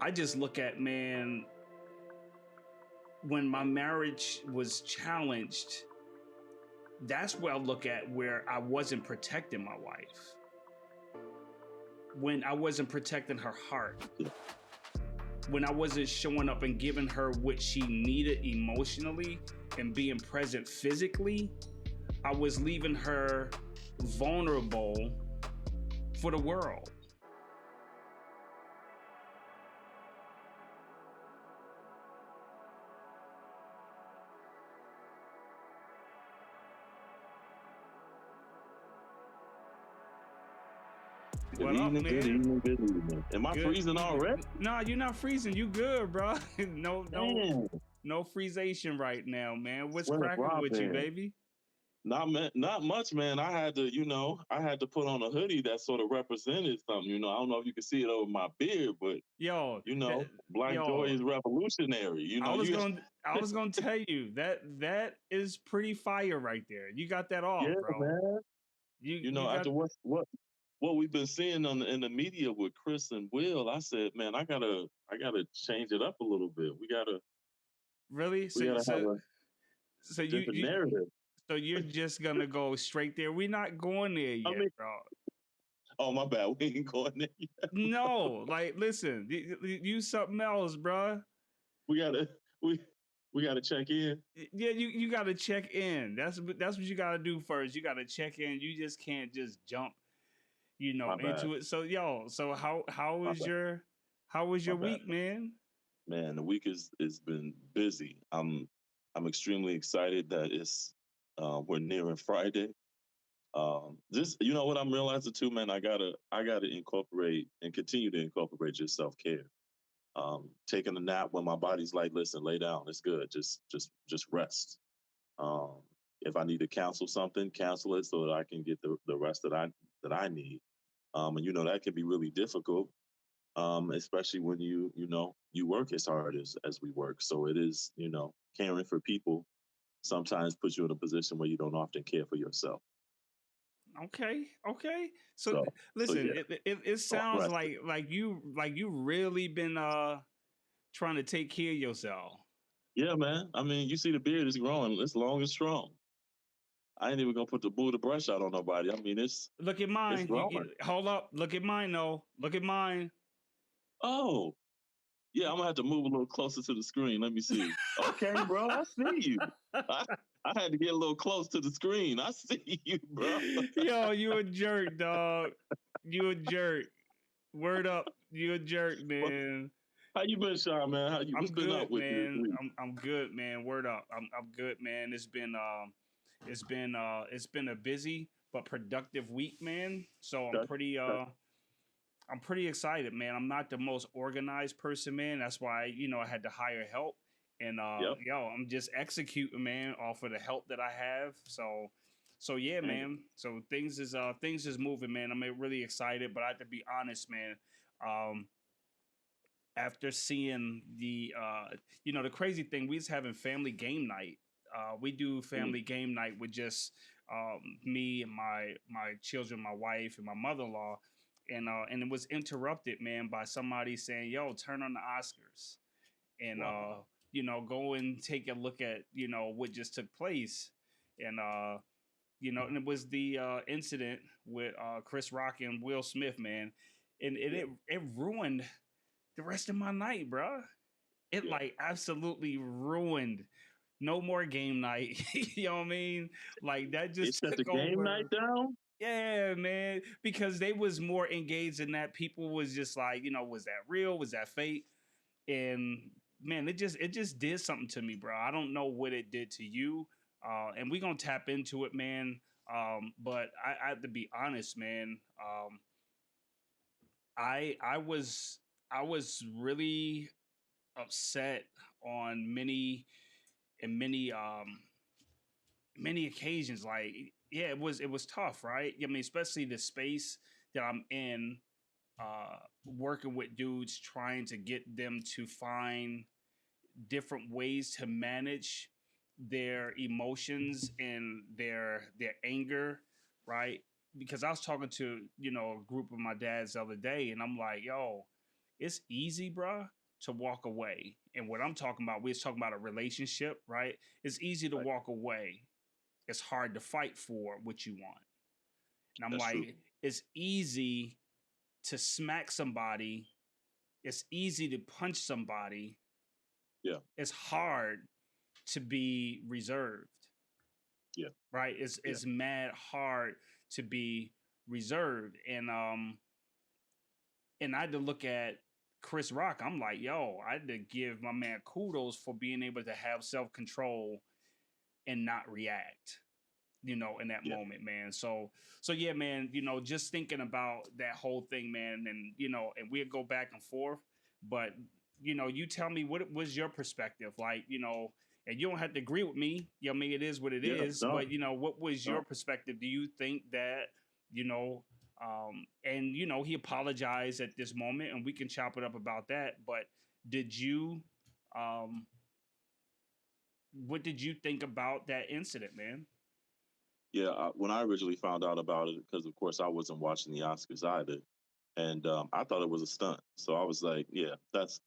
I just look at, man, when my marriage was challenged, that's where I look at where I wasn't protecting my wife, when I wasn't protecting her heart, when I wasn't showing up and giving her what she needed emotionally and being present physically. I was leaving her vulnerable for the world. Good What up, evening, good man? evening, good evening. Am I Good freezing evening. already? Nah, you're not freezing. You good, bro? No, Damn, no freezation right now, man. What's sweat cracking with you, Robin. baby? Not much, man. I had to put on a hoodie that sort of represented something. I don't know if you can see it over my beard, but Yo, Black joy yo, is revolutionary. I was gonna tell you that is pretty fire right there. You got that Yeah, off, bro. man. You got After what we've been seeing in the media with Chris and Will, I said, man, I gotta change it up a little bit. really We gotta have a so different narrative. so you're just gonna go straight there. We're not going there I yet, mean, bro. oh my bad, we ain't going there yet. No, like listen, you something else, bro. We gotta we gotta check in. Yeah, you got to check in. That's what you got to do first. You got to check in. You just can't just jump, My bad. into it. So so My bad. how was My your bad. week, man? Man, the week is been busy. I'm extremely excited that we're nearing Friday. This what I'm realizing too, man. I gotta incorporate and continue to incorporate just self care. Taking a nap when my body's like, listen, lay down, it's good. Just rest. If I need to cancel something, cancel it so that I can get the rest that I need. And that can be really difficult, especially when you work as hard as we work. So it is, caring for people sometimes puts you in a position where you don't often care for yourself. Okay. So So so listen, yeah, it so I'm sounds rested. like you really been trying to take care of yourself. Yeah, man. I mean, you see the beard is growing. It's long and strong. I ain't even gonna put the Buddha brush out on nobody. I mean, Look at it's mine. growing. Hold up. Look at mine though. Look at mine. Oh, yeah. I'm gonna have to move a little closer to the screen. Let me see. Okay, bro. I see you. I, I had to get a little close to the screen. I see you, bro. Yo, you a jerk, dog. You a jerk. Word up. You a jerk, Well, man. how you been, Sean, man? What's I'm been up good, with you this man. week? I'm good, man. Word up. I'm good, man. It's been a busy but productive week, man. So Okay. Okay. I'm pretty excited, man. I'm not the most organized person, man. That's why, I had to hire help. And Yep. I'm just executing, man, off of the help that I have. So yeah, Dang. man. So things is moving, man. I'm really excited, but I have to be honest, man. Um, After seeing the crazy thing, we was having family game night. We do Mm, family game night with just me and my children, my wife, and my mother in law, and it was interrupted, man, by somebody saying, "Yo, turn on the Oscars," and wow. go and take a look at what just took place, and and it was the incident with Chris Rock and Will Smith, man, and Yeah. it ruined the rest of my night, bro. It Yeah. like absolutely ruined. No more game night. You know what I mean? Like that It just shut the took game night over. down. Yeah, man. Because they was more engaged in that. People was just like, was that real? Was that fake? And man, it just did something to me, bro. I don't know what it did to you. And we gonna tap into it, man. But I have to be honest, man. I was really upset on many occasions. Like, yeah, it was tough, right? I mean, especially the space that I'm in, working with dudes, trying to get them to find different ways to manage their emotions and their anger, right? Because I was talking to a group of my dads the other day, and I'm like, yo, it's easy, bruh, to walk away. And what I'm talking about, we're talking about a relationship, right? It's easy to Right. walk away. It's hard to fight for what you want. And I'm That's true. like, it's easy to smack somebody. It's easy to punch somebody. Yeah. It's hard to be reserved, Yeah. right? It's Yeah. it's mad hard to be reserved. And I had to look at Chris Rock. I'm like, yo, I had to give my man kudos for being able to have self control and not react, in that Yeah. moment, man. So yeah, man, just thinking about that whole thing, man, and we'll go back and forth, but you tell me what was your perspective, like, and you don't have to agree with me. I mean, it is what it Yeah. is, No. but what was your No. perspective? Do you think that, you know, and he apologized at this moment, and we can chop it up about that, but did you, um, what did you think about that incident, man? Yeah. When I originally found out about it, because of course I wasn't watching the Oscars either, and I thought it was a stunt. So I was like, yeah, that's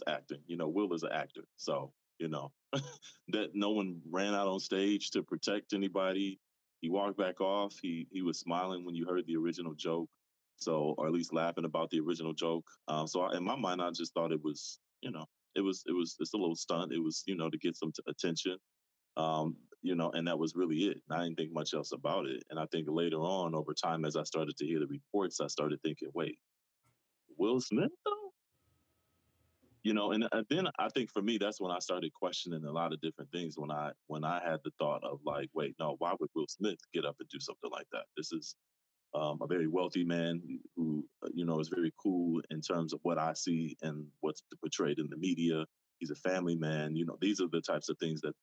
acting. Will is an actor, so that no one ran out on stage to protect anybody. He walked back off. He was smiling when you heard the original joke, so or at least laughing about the original joke. In my mind, I just thought it was, it's a little stunt. It was, to get some attention. And that was really it. I didn't think much else about it. And I think later on, over time, as I started to hear the reports, I started thinking, wait, Will Smith though? And then I think for me, that's when I started questioning a lot of different things. When I had the thought of like, wait, no, why would Will Smith get up and do something like that? This is a very wealthy man who is very cool in terms of what I see and what's portrayed in the media. He's a family man. These are the types of things that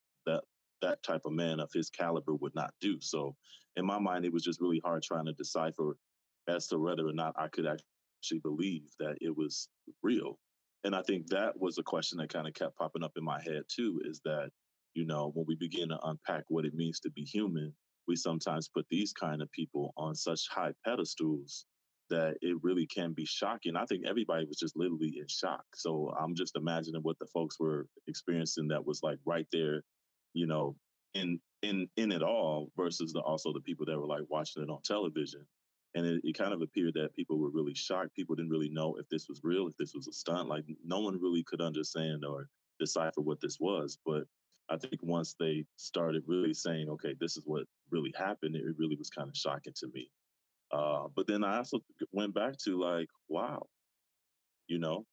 that type of man of his caliber would not do. So, in my mind, it was just really hard trying to decipher as to whether or not I could actually believe that it was real. And I think that was a question that kind of kept popping up in my head too. Is that when we begin to unpack what it means to be human, we sometimes put these kind of people on such high pedestals that it really can be shocking. I think everybody was just literally in shock. So I'm just imagining what the folks were experiencing that was like right there, you know, in it all versus also the people that were like watching it on television. And it kind of appeared that people were really shocked. People didn't really know if this was real, if this was a stunt. Like no one really could understand or decipher what this was. But I think once they started really saying, okay, this is what really happened, it really was kind of shocking to me. But then I also went back to like, wow, you know,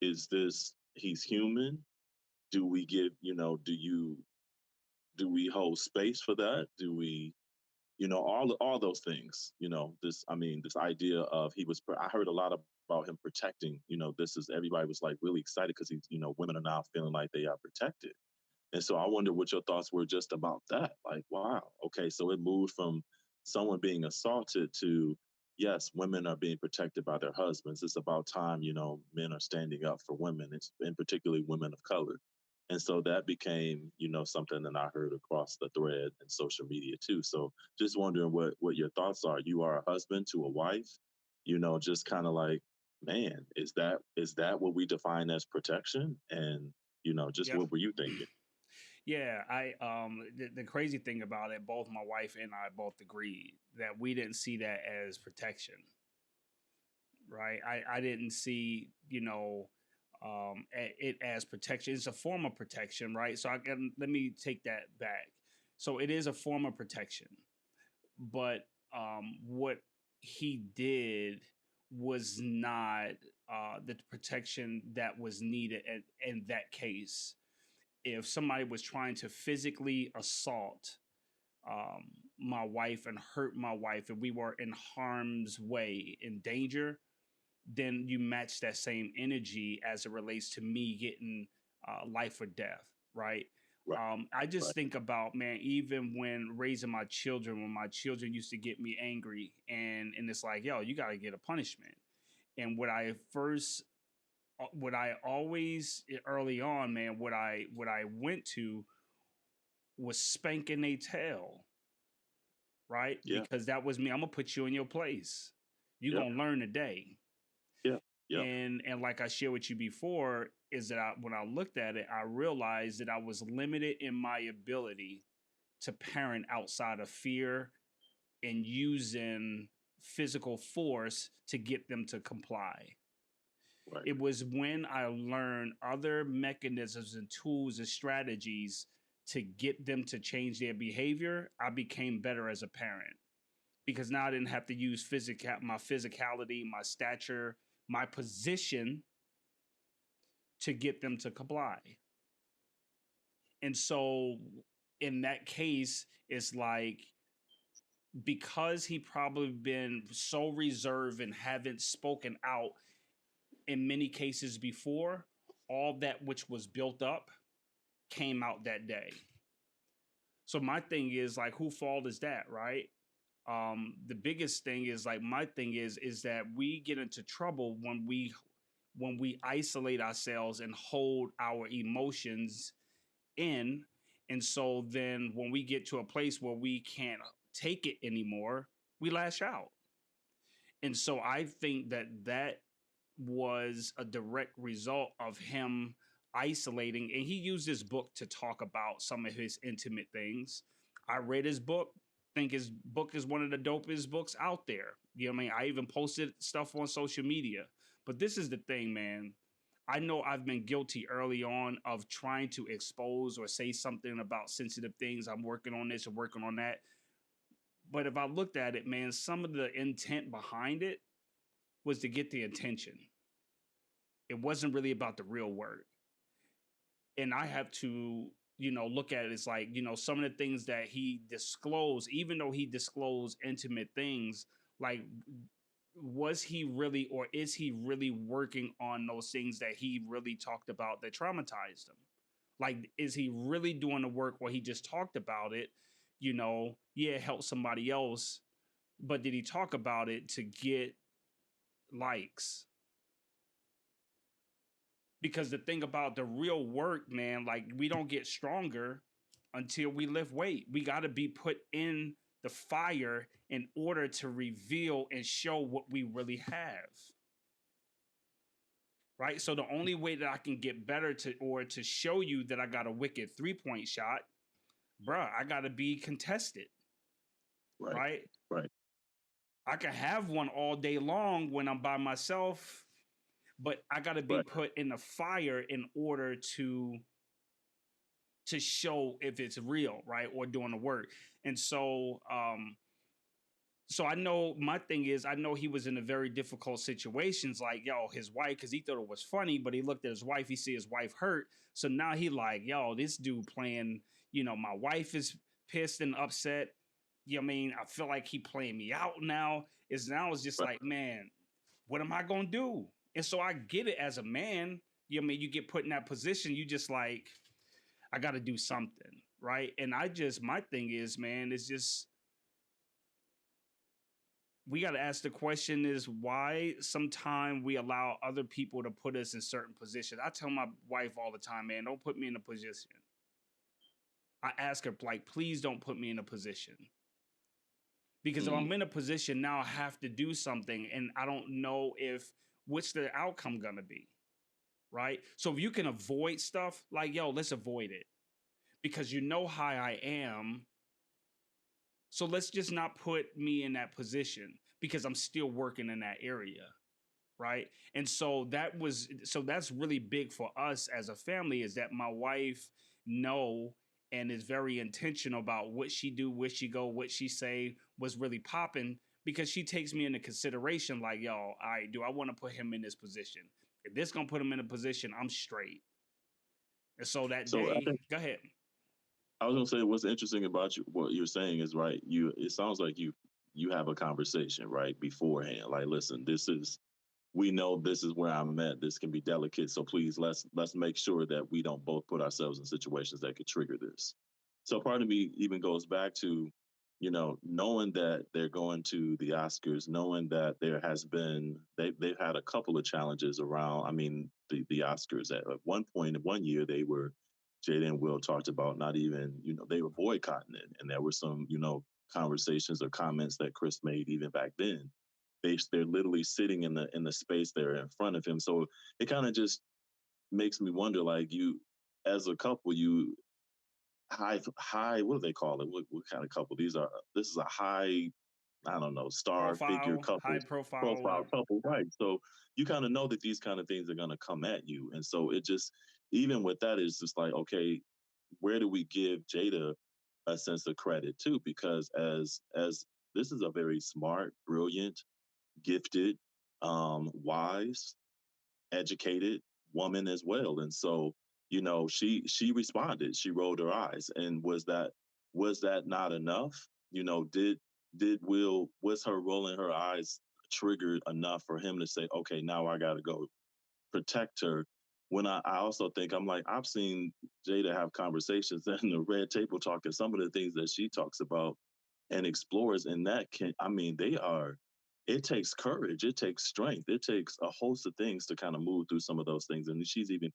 is this, he's human? Do we give, do we hold space for that? Do we, all those things, this idea of I heard a lot about him protecting, this is, everybody was like really excited because he's, women are now feeling like they are protected. And so I wonder what your thoughts were just about that. Like, wow, okay, so it moved from someone being assaulted to, yes, women are being protected by their husbands. It's about time, men are standing up for women, it's in particularly women of color. And so that became, something that I heard across the thread and social media too. So just wondering what your thoughts are. You are a husband to a wife, just kind of like, man, is that what we define as protection? And just Yep. what were you thinking? Yeah, the crazy thing about it, both my wife and I both agreed that we didn't see that as protection, right? I didn't see, it as protection. It's a form of protection, right? So let me take that back. So it is a form of protection, but what he did was not the protection that was needed in that case. If somebody was trying to physically assault um, my wife and hurt my wife, and we were in harm's way, in danger, then you match that same energy as it relates to me getting life or death, right? Right, I just right. think about, man, even when raising my children, when my children used to get me angry, and it's like, yo, you got to get a punishment. And what I always early on, man, what I went to was spanking a tail, right? Yeah, Because that was me. I'm gonna put you in your place. You're yeah, gonna learn today. yeah, Yep. And like I shared with you before, is that when I looked at it, I realized that I was limited in my ability to parent outside of fear and using physical force to get them to comply. Right. It was when I learned other mechanisms and tools and strategies to get them to change their behavior, I became better as a parent because now I didn't have to use my physicality, my stature, my position to get them to comply. And so in that case, it's like because he probably been so reserved and haven't spoken out in many cases before, all that which was built up came out that day. So my thing is like, who fault is that, right? The biggest thing is like my thing is that we get into trouble when we isolate ourselves and hold our emotions in. And so then when we get to a place where we can't take it anymore, we lash out. And so I think that that was a direct result of him isolating. And he used his book to talk about some of his intimate things. I read his book, think his book is one of the dopest books out there. You know what I mean? I even posted stuff on social media. But this is the thing, man. I know I've been guilty early on of trying to expose or say something about sensitive things. I'm working on this or working on that. But if I looked at it, man, some of the intent behind it was to get the attention. It wasn't really about the real work. And I have to, look at it as like, some of the things that he disclosed, even though he disclosed intimate things, like, was he really or is he really working on those things that he really talked about that traumatized him? Like, is he really doing the work where he just talked about it? Yeah, help somebody else, but did he talk about it to get likes? Because the thing about the real work, man, like we don't get stronger until we lift weight. We got to be put in the fire in order to reveal and show what we really have. Right? So the only way that I can get better to show you that I got a wicked 3-point shot, bruh, I got to be contested, Right. right? Right. I can have one all day long when I'm by myself, but I got to be Right. put in the fire in order to show if it's real, right, or doing the work. And so I know my thing is I know he was in a very difficult situations, like his wife, because he thought it was funny, but he looked at his wife, he see his wife hurt, so now he like this dude playing, my wife is pissed and upset. You know what I mean? I feel like he playing me out now. It's just Right. like, man, what am I gonna do? And so I get it as a man. You know what I mean? You get put in that position, you just like, I got to do something, right? And my thing is, man, it's just we got to ask the question is why sometimes we allow other people to put us in certain positions. I tell my wife all the time, man, don't put me in a position. I ask her, like, please don't put me in a position. Because if Mm. I'm in a position now, I have to do something and I don't know if what's the outcome gonna be. Right. So if you can avoid stuff, like, let's avoid it. Because you know how I am. So let's just not put me in that position because I'm still working in that area. Right. And so that's really big for us as a family is that my wife know and is very intentional about what she do, where she go, what she say was really popping because she takes me into consideration like, all right, do I want to put him in this position? If this gonna put him in a position, I'm straight. And so that So I day, think go ahead. I was gonna say what's interesting about you what you're saying is right. It sounds like you have a conversation right beforehand. Like, listen, this is we know this is where I'm at. This can be delicate, so please let's make sure that we don't both put ourselves in situations that could trigger this. So part of me even goes back to, knowing that they're going to the Oscars, knowing that there has been they've had a couple of challenges around. I mean, the Oscars at one point in one year they were Jada and Will talked about not even they were boycotting it, and there were some conversations or comments that Chris made even back then they're literally sitting in the space there in front of him. So it kind of just makes me wonder, like, you as a couple, you high, what do they call it? What kind of couple? This is a high, I don't know, star figure Profile, high couples, profile. profile couple, right? So you kind of know that these kind of things are going to come at you, and so it just, even with that, it's just like, okay, where do we give Jada a sense of credit too? Because as this is a very smart, brilliant, gifted, wise, educated woman as well, and so she responded. She rolled her eyes, and was that not enough? Did Will was her rolling her eyes triggered enough for him to say, okay, now I got to go protect her? When I also think, I'm like, I've seen Jada have conversations in the red table talk, and some of the things that she talks about and explores, and that can, I mean, they are, it takes courage, it takes strength, it takes a host of things to kind of move through some of those things. And she's even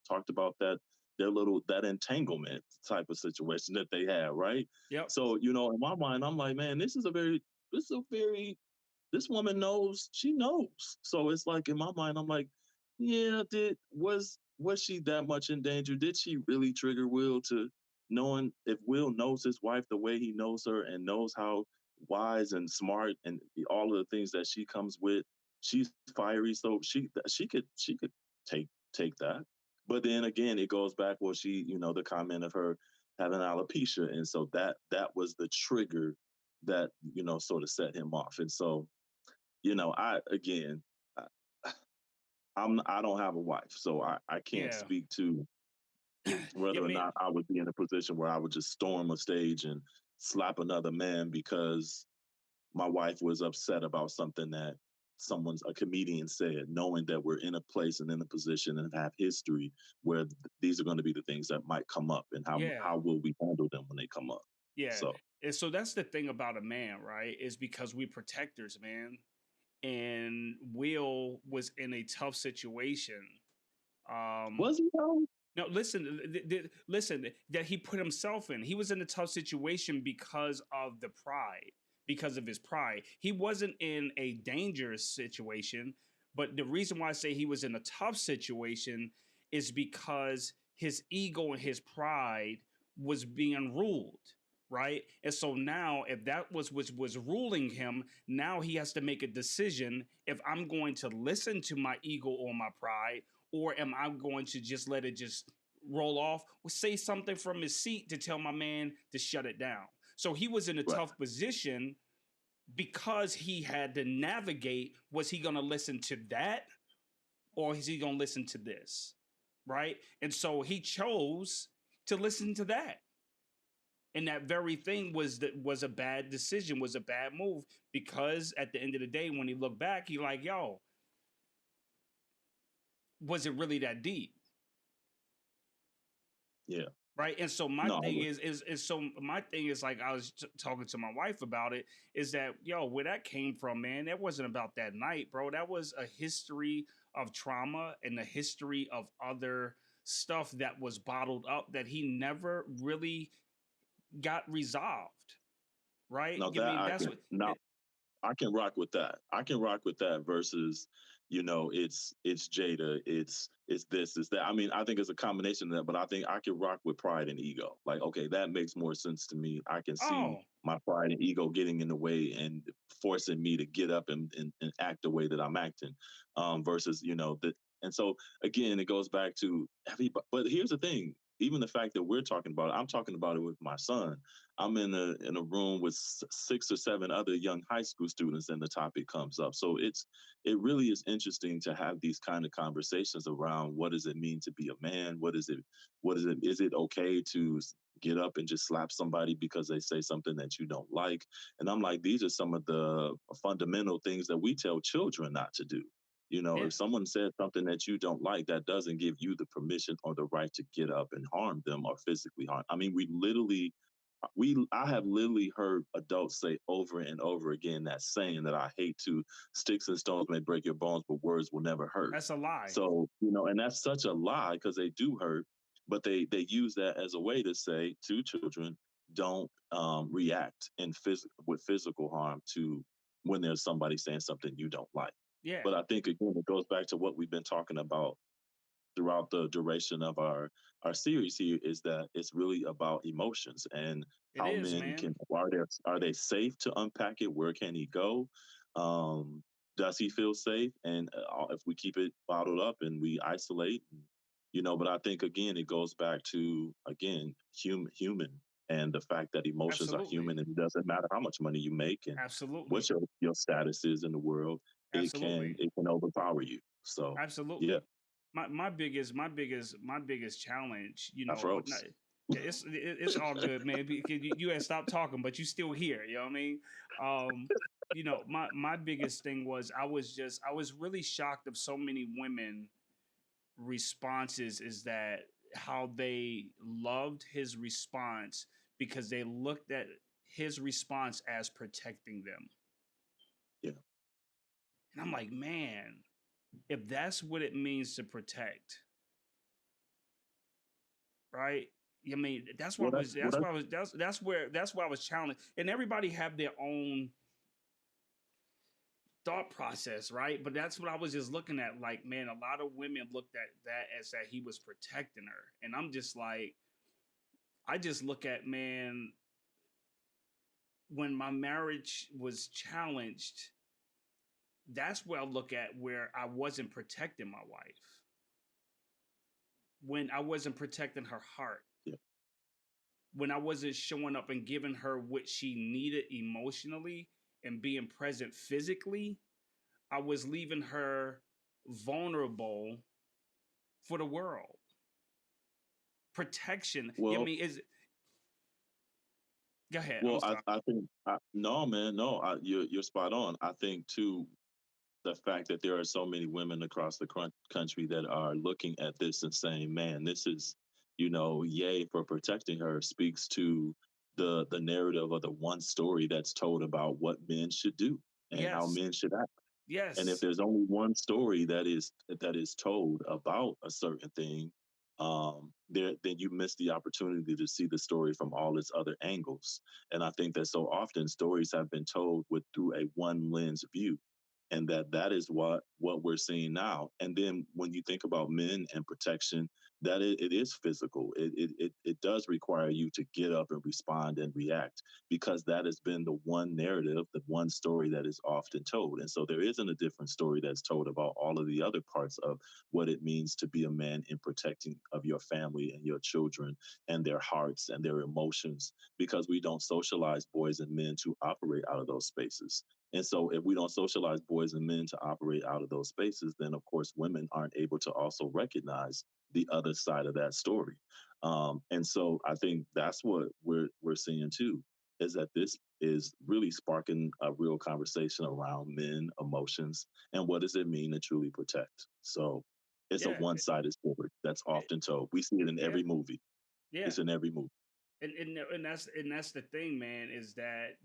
talked about that, that entanglement type of situation that they have, right? Yep. So in my mind, I'm like, man, this is a very this woman knows, she knows. So it's like, in my mind, I'm like, yeah, was she that much in danger? Did she really trigger Will to knowing, if Will knows his wife the way he knows her and knows how wise and smart and all of the things that she comes with, she's fiery. So she could take that. But then again, it goes back, well, the comment of her having alopecia, and so that was the trigger that sort of set him off. And so I again, I, I don't have a wife, so I can't Yeah. speak to Yeah. whether or not I would be in a position where I would just storm a stage and slap another man because my wife was upset about something that a comedian said, knowing that we're in a place and in a position and have history where these are going to be the things that might come up, and Yeah. how will we handle them when they come up. Yeah. So And so that's the thing about a man, right? Is because we protectors, man. And Will was in a tough situation. Um, was he though? no, listen, listen, that he put himself in. He was in a tough situation because of the pride, because of his pride. He wasn't in a dangerous situation, but the reason why I say he was in a tough situation is because his ego and his pride was being ruled, right? And so now, if that was ruling him, now he has to make a decision if I'm going to listen to my ego or my pride, or am I going to just let it just roll off or say something from his seat to tell my man to shut it down? So he was in a Right, tough position because he had to navigate, was he going to listen to that or is he going to listen to this? Right? And so he chose to listen to that. And that very thing was a bad decision, was a bad move, because at the end of the day, when he looked back, he like, yo, was it really that deep? yeah, Right. And so my no, I thing would, is so my thing is, like, I was talking to my wife about it, is that, yo, where that came from, man, that wasn't about that night, bro. That was a history of trauma and a history of other stuff that was bottled up that he never really got resolved. Right. no, I that mean, I that's can what now, I can rock with that. I can rock with that versus, it's Jada, it's this, it's that. I mean, I think it's a combination of that, but I think I can rock with pride and ego. Like, okay, that makes more sense to me. I can see oh, my pride and ego getting in the way and forcing me to get up and act the way that I'm acting. Versus, that. And so again, it goes back to everybody. But here's the thing: even the fact that we're talking about it, I'm talking about it with my son. I'm in a room with 6 or 7 other young high school students, and the topic comes up. So it really is interesting to have these kind of conversations around, what does it mean to be a man? Is it okay to get up and just slap somebody because they say something that you don't like? And I'm like, these are some of the fundamental things that we tell children not to do. yeah, If someone said something that you don't like, that doesn't give you the permission or the right to get up and harm them or physically harm. I mean, I have literally heard adults say over and over again that saying that I hate to, sticks and stones may break your bones, but words will never hurt. that's a lie. So, and that's such a lie, because they do hurt, but they use that as a way to say to children, don't react with physical harm to when there's somebody saying something you don't like. Yeah, But I think again, it goes back to what we've been talking about throughout the duration of our series here is that it's really about emotions and it how is, men man. can are they safe to unpack it? Where can he go? Um, does he feel safe? And if we keep it bottled up and we isolate, but I think again it goes back to again human and the fact that emotions are Absolutely. human and it doesn't matter how much money you make and what Absolutely. your status is in the world, Absolutely. it can overpower you. So yeah, Absolutely. My biggest challenge, I no, froze. it's all good, man. Because you had stopped talking, but you still here. You know what I mean? Um, my biggest thing was I was really shocked of so many women responses is that how they loved his response because they looked at his response as protecting them. Yeah. And I'm like, man, if that's what it means to protect, right? I mean, that's why I What I was. what That's I why I was. That's why I was challenged. And everybody have their own thought process, right? But that's what I was just looking at. Like, man, a lot of women looked at that as that he was protecting her, and I'm just like, I just look at man when my marriage was challenged. That's where I look at where I wasn't protecting my wife, when I wasn't protecting her heart, yeah. when I wasn't showing up and giving her what she needed emotionally and being present physically, I was leaving her vulnerable for the world. Protection. Yeah, I Well, mean, is go ahead. I'm well, sorry. I think no, man, no, you're spot on. I think too the fact that there are so many women across the country that are looking at this and saying, "Man, this is, yay for protecting her," speaks to the narrative of the one story that's told about what men should do and how Yes. men should act. And if Yes. there's only one story that is told about a certain thing, then you miss the opportunity to see the story from all its other angles. And I think that so often stories have been told with through a one lens view, and that is what we're seeing now. And then when you think about men and protection, that it is physical. It does require you to get up and respond and react because that has been the one narrative, the one story that is often told. And so there isn't a different story that's told about all of the other parts of what it means to be a man in protecting of your family and your children and their hearts and their emotions, because we don't socialize boys and men to operate out of those spaces. And so, if we don't socialize boys and men to operate out of those spaces, then of course, women aren't able to also recognize the other side of that story. And so, I think that's what we're seeing too, is that this is really sparking a real conversation around men, emotions, and what does it mean to truly protect. So, it's a Yeah. one-sided story that's It, often told. We see it in yeah. every movie. Yeah. It's in every movie. And that's the thing, man, is that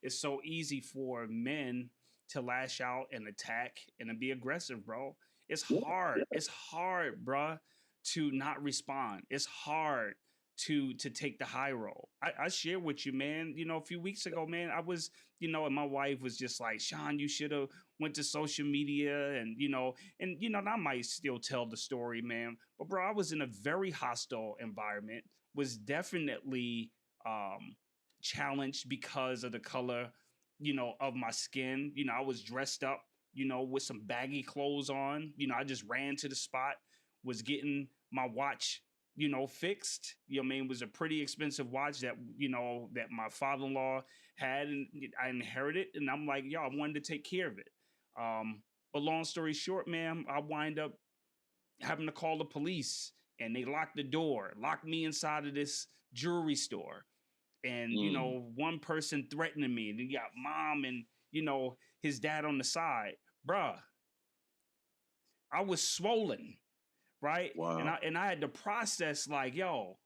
it's so easy for men to lash out and attack and to be aggressive, bro. It's Yeah, hard. yeah, It's hard, bruh, to not respond. It's hard to take the high road. I share with you, man. A few weeks ago, man, I was, and my wife was just like, Sean, you should have went to social media, and I might still tell the story, man. But bro, I was in a very hostile environment, was definitely challenged because of the color, of my skin. I was dressed up, with some baggy clothes on. I just ran to the spot, was getting my watch, fixed. I mean, it was a pretty expensive watch that, that my father-in-law had, and I inherited. And I'm like, yo, I wanted to take care of it. Um, but long story short, man, I wind up having to call the police, and they locked the door, locked me inside of this jewelry store. And, mm, one person threatening me. And then you got mom and, his dad on the side. Bruh, I was swollen, right? And wow, I had to process like, yo,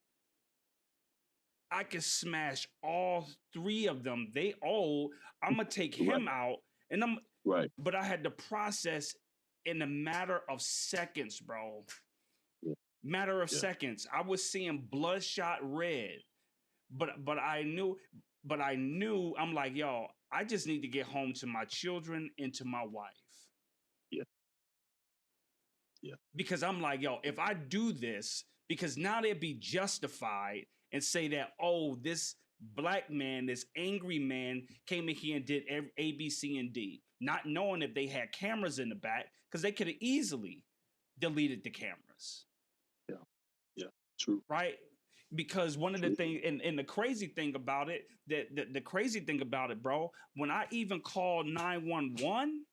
I could smash all three of them. They old. I'm gonna take right, him out. And I'm right, but I had to process in a matter of seconds, bro. yeah, Matter of yeah, seconds. I was seeing bloodshot red. But I knew I'm like, yo, I just need to get home to my children and to my wife. Yeah. Yeah. Because I'm like, yo, if I do this, because now they'd be justified and say that, oh, this black man, this angry man came in here and did A, B, C, and D, not knowing if they had cameras in the back, because they could have easily deleted the cameras. Yeah. Yeah. True. Right? Because one of the True. things, and the crazy thing about it, the crazy thing about it, bro, when I even called 911,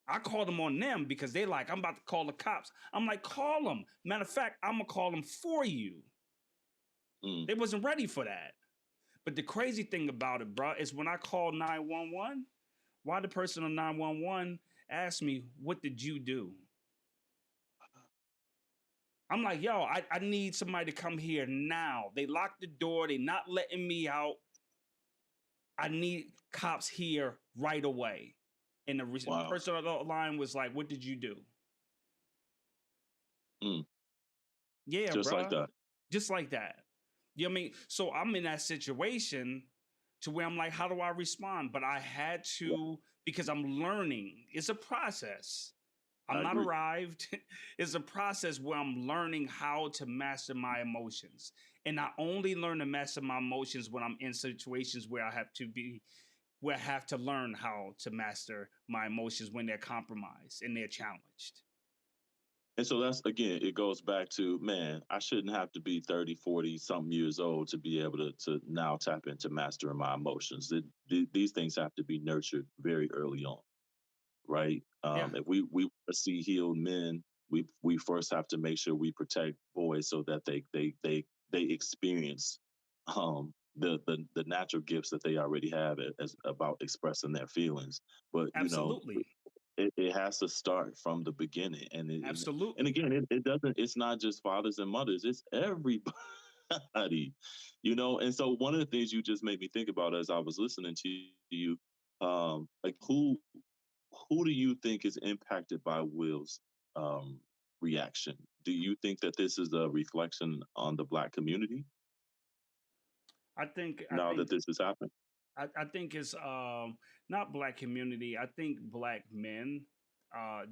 I called them on them because they like, I'm about to call the cops. I'm like, call them. Matter of fact, I'm gonna call them for you. They wasn't ready for that. But the crazy thing about it, bro, is when I called 911, why the person on 911 asked me, what did you do? I'm like, yo, I need somebody to come here now. They locked the door. They not letting me out. I need cops here right away. And the Wow. person on the line was like, what did you do? Yeah, Just like bro. that. Just like that. You know what I mean? So I'm in that situation to where I'm like, how do I respond? But I had Yeah, to, because I'm learning. It's a process. I I'm not agree. arrived. It's a process where I'm learning how to master my emotions. And I only learn to master my emotions when I'm in situations where I have to learn how to master my emotions when they're compromised and they're challenged. And so that's again, it goes back to, man, I shouldn't have to be 30, 40 something years old to be able to now tap into mastering my emotions. These things have to be nurtured very early on, right? Yeah, If we want to see healed men, we first have to make sure we protect boys so that they experience the natural gifts that they already have as about expressing their feelings. But absolutely. it has to start from the beginning, and Absolutely. again, it doesn't. It's not just fathers and mothers; it's everybody, And so, one of the things you just made me think about as I was listening to you, like who do you think is impacted by Will's um, reaction? Do you think that this is a reflection on the Black community I think I now think that this has happened? I think it's not black community. I think black men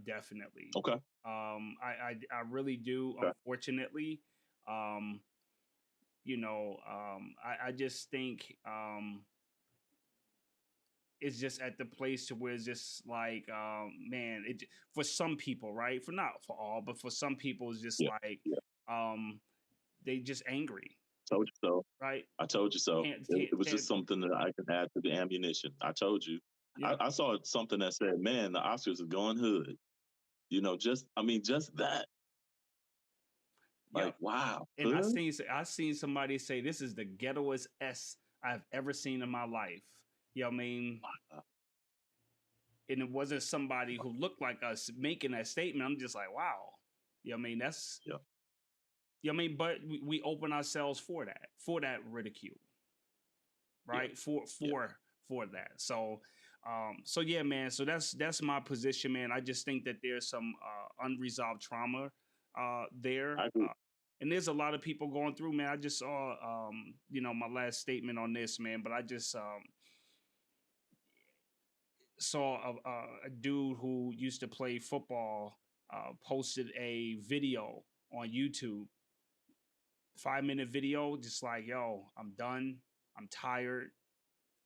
definitely. Okay, I really do. okay, Unfortunately, um, I just think it's just at the place to where it's just like man, for some people, right? For not for all, but for some people, it's just yeah, like yeah. um, they just angry, Told you so. right? I told you so. It was Can't just something that I can add to the ammunition. I told you. yeah. I saw something that said, "Man, the Oscars are going hood." Just that. Yep. Like, wow, And hood. I seen somebody say this is the ghettoest S I've ever seen in my life. You know what I mean? Uh, And it wasn't somebody who looked like us making that statement. I'm just like, wow. You know what I mean? That's yeah, you know what I mean? But we open ourselves for that ridicule, yeah, right? For yeah. that. So yeah, man. So that's my position, man. I just think that there's some unresolved trauma there. I agree. And there's a lot of people going through, man. I just saw my last statement on this, man, but I just saw a dude who used to play football posted a video on YouTube, 5-minute video, just like, yo, I'm done. I'm tired.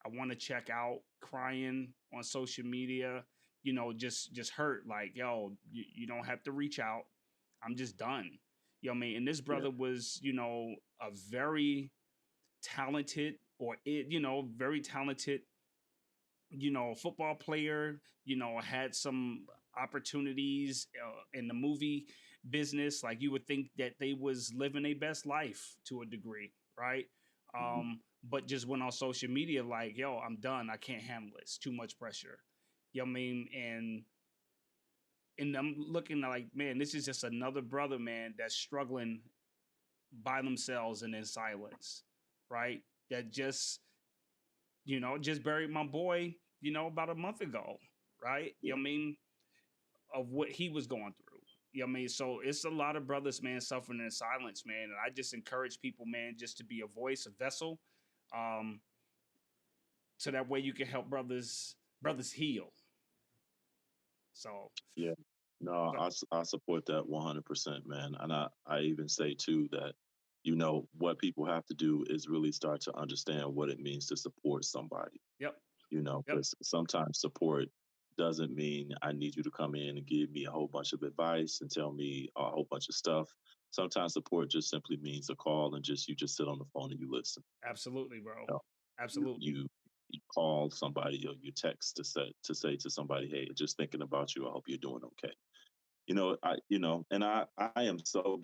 I want to check out, crying on social media, just hurt. Like, yo, you don't have to reach out. I'm just done. You know what I mean? And this Yeah, brother was, a very talented very talented, football player, had some opportunities in the movie business. Like you would think that they was living their best life to a degree, right? mhm, But just went on social media like, yo, I'm done. I can't handle it. It's too much pressure. You know what I mean? And I'm looking like, man, this is just another brother, man, that's struggling by themselves and in silence, right? That just buried my boy, about a month ago, right? You yeah, know what I mean? Of what he was going through. You know what I mean? So it's a lot of brothers, man, suffering in silence, man. And I just encourage people, man, just to be a voice, a vessel, um, so that way you can help brothers heal. So, Yeah. No, so I support that 100%, man. And I even say too that, you know, what people have to do is really start to understand what it means to support somebody, yep, you know, yep, because sometimes support doesn't mean I need you to come in and give me a whole bunch of advice and tell me a whole bunch of stuff. Sometimes support just simply means a call and just you just sit on the phone and you listen. absolutely, bro, You know, absolutely. you call somebody or you text to say to somebody, hey, just thinking about you. I hope you're doing okay. And I am so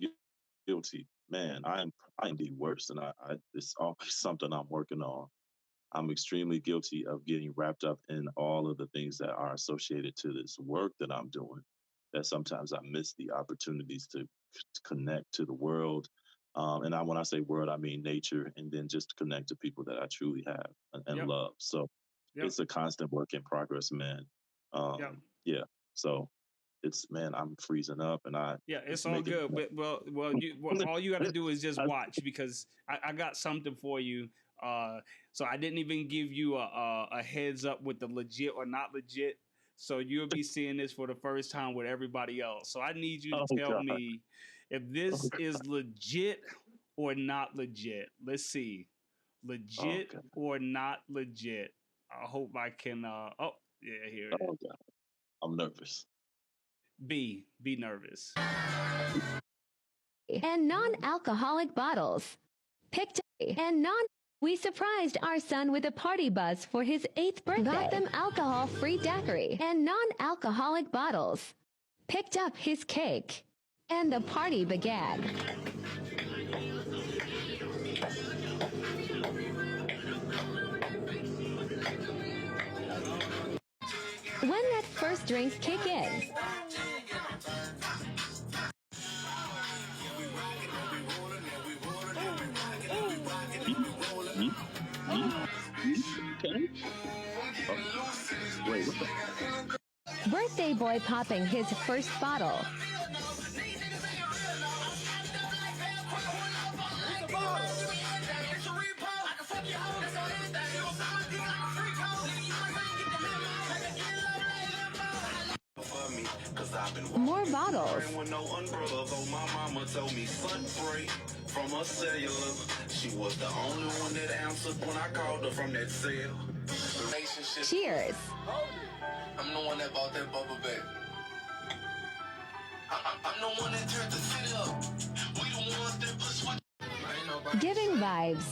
guilty, man. I am the worst, and I it's always something I'm working on. I'm extremely guilty of getting wrapped up in all of the things that are associated to this work that I'm doing. That sometimes I miss the opportunities to connect to the world. When I say world, I mean nature, and then just connect to people that I truly have and Yep, love. So yep, it's a constant work in progress, man. yep. Yeah. So it's man, I'm freezing up, and Yeah, it's it's all making. good. But all you got to do is just watch because I got something for you. Uh, so I didn't even give you a heads up with the legit or not legit. So you'll be seeing this for the first time with everybody else. So I need you to Oh tell God. me if Oh, this is legit or not legit. Let's see, oh legit God. or not legit. I hope I can. Oh yeah, here it is. Oh God. I'm nervous. Be nervous. And non-alcoholic bottles. Picked and non. We surprised our son with a party bus for his 8th birthday. Got them alcohol-free daiquiri and non-alcoholic bottles. Picked up his cake. And the party began. When that first drink kick in, Yeet, yeet, yeet, yeet. Okay. Oh, wait, what the? birthday boy popping his first bottle. More bottles. From a cellular, she was the only one that answered when I called her from that cell. Cheers. I'm the one that bought that bubble back. I'm the one that turned the city up. We the ones that put sweat. Giving vibes.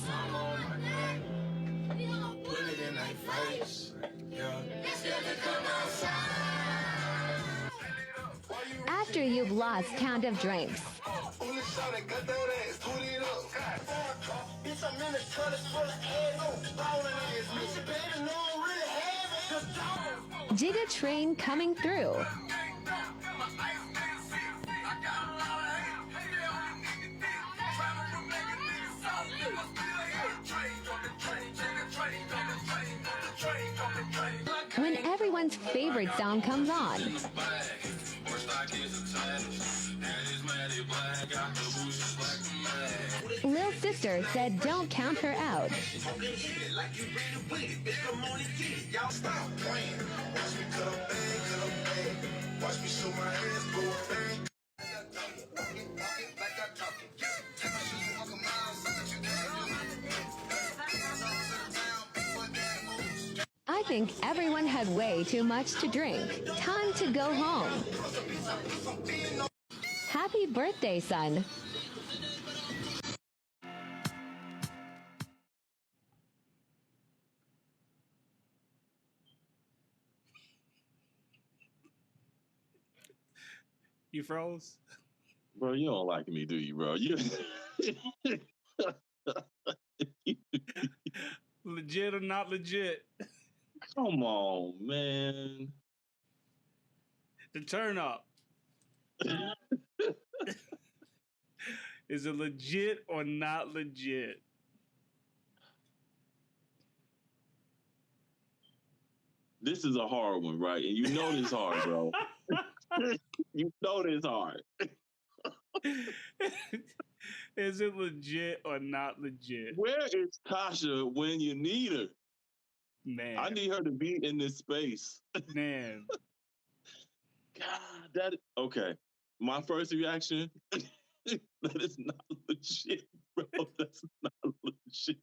Put it in their face. Yeah. After you've lost count of drinks. Jigga train coming through. When everyone's favorite song comes on. Lil Sister said don't count her out. I think everyone had way too much to drink. Time to go home. Happy birthday, son. You froze? Bro, you don't like me, do you, bro? You. Legit or not legit? Come on, man. The turn up. Is it legit or not legit? This is a hard one, right? And you know this hard, bro. You know this hard. Is it legit or not legit? Where is Tasha when you need her? Man, I need her to be in this space. man. God, okay. My first reaction, that is not legit, bro. That's not legit.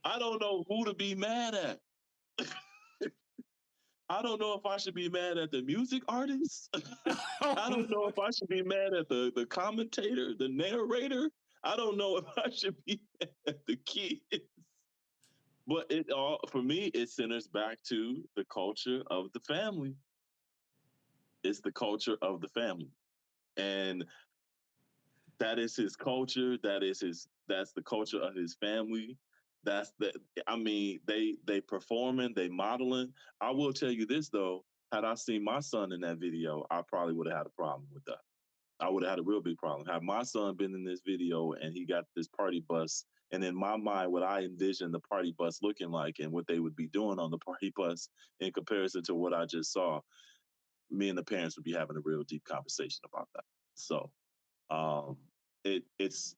I don't know who to be mad at. I don't know if I should be mad at the music artist. I don't know if I should be mad at the commentator, the narrator. I don't know if I should be mad at the kids. But it all, for me, it centers back to the culture of the family. It's the culture of the family. And that is his culture. That's the culture of his family. That's the I mean, they performing, they modeling. I will tell you this though, had I seen my son in that video, I probably would have had a problem with that. I would have had a real big problem. Had my son been in this video and he got this party bus, and in my mind, what I envisioned the party bus looking like and what they would be doing on the party bus in comparison to what I just saw, me and the parents would be having a real deep conversation about that. So um, it's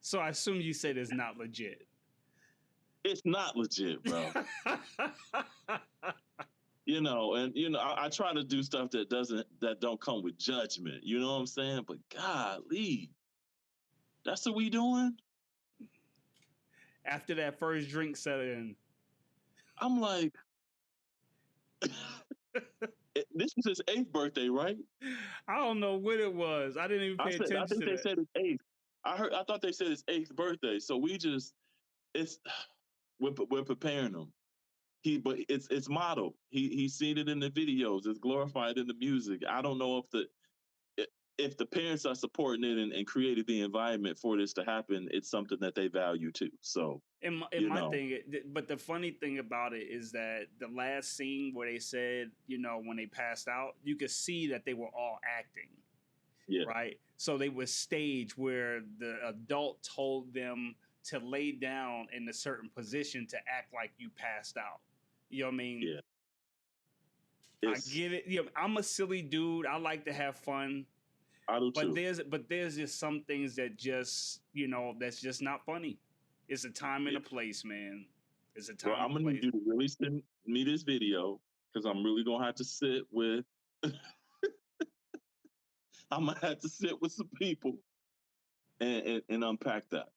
So I assume you said it's not legit. it's not legit, bro. I try to do stuff that don't come with judgment. You know what I'm saying? But golly, that's what we doing. After that first drink set in, I'm like, this was his 8th birthday, right? I don't know what it was. I didn't even pay I attention think to they that. said his 8th. I thought they said his 8th birthday. So it's we're preparing him. But it's modeled. He's seen it in the videos. It's glorified in the music. I don't know if the parents are supporting it and created the environment for this to happen. It's something that they value too. So In my thing, but the funny thing about it is that the last scene where they said, when they passed out, you could see that they were all acting. Yeah. Right. So they were staged where the adult told them to lay down in a certain position to act like you passed out. You know what I mean? Yeah. I get it. I'm a silly dude. I like to have fun. I do But too. there's just some things that just, that's just not funny. It's a time and a place, man. It's a Bro, time I'm and a gonna need place. you to really send me this video because I'm really gonna have to sit with. I'm gonna have to sit with some people and unpack that.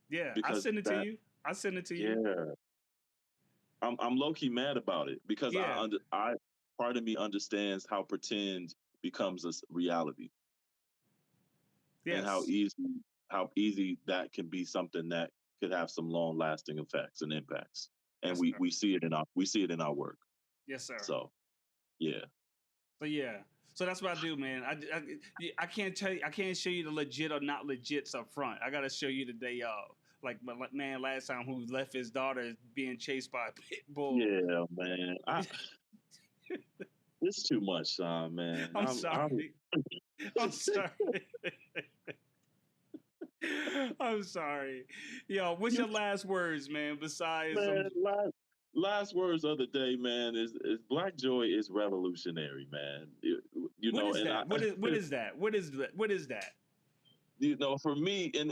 Yeah, I Because send it to you. I send it to you. yeah, I'm low key mad about it because Yeah. I part of me understands how pretend becomes a reality and Yes. how easy that can be something that could have some long lasting effects and impacts. And Yes, sir. we see it in our work. Yes, sir. So yeah. So yeah. So that's what I do, man. I can't tell you. I can't show you the legit or not legits up front. I gotta show you the day of. Like my man last time who left his daughter being chased by a pit bull. Yeah, man. It's too much, Sean, man. I'm sorry. I'm sorry. I'm sorry. Yo, what's your last words, man? Besides, man, last words of the day, man, is Black joy is revolutionary, man. what is and that? What is that? What is that? What is that? For me, and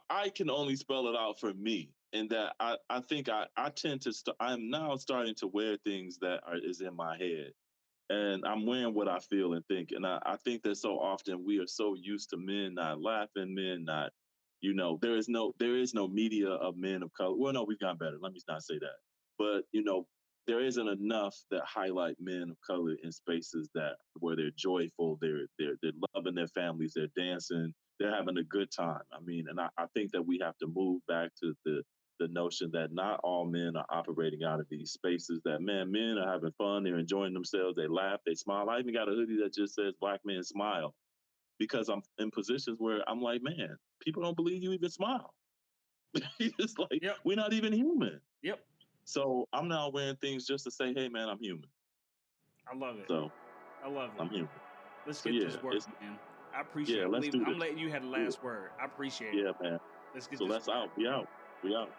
I can only spell it out for me, and that I think I tend to I'm now starting to wear things that is in my head, and I'm wearing what I feel and think. And I think that so often we are so used to men not laughing, men not, there is no media of men of color. Well, no, we've gotten better. Let me not say that. But, there isn't enough that highlight men of color in spaces that where they're joyful, they're loving their families, they're dancing, they're having a good time. I mean, and I think that we have to move back to the notion that not all men are operating out of these spaces, that men are having fun, they're enjoying themselves, they laugh, they smile. I even got a hoodie that just says Black men smile because I'm in positions where I'm like, man, people don't believe you even smile. It's like, Yep. we're not even human. Yep. So I'm now wearing things just to say, hey man, I'm human. I love it. So I love it. I'm human. Let's So get yeah, this work, man. I appreciate it. let's do I'm this. letting you have the last word. I appreciate it. Yeah, man. Let's get So this let's work. out. We out. We out.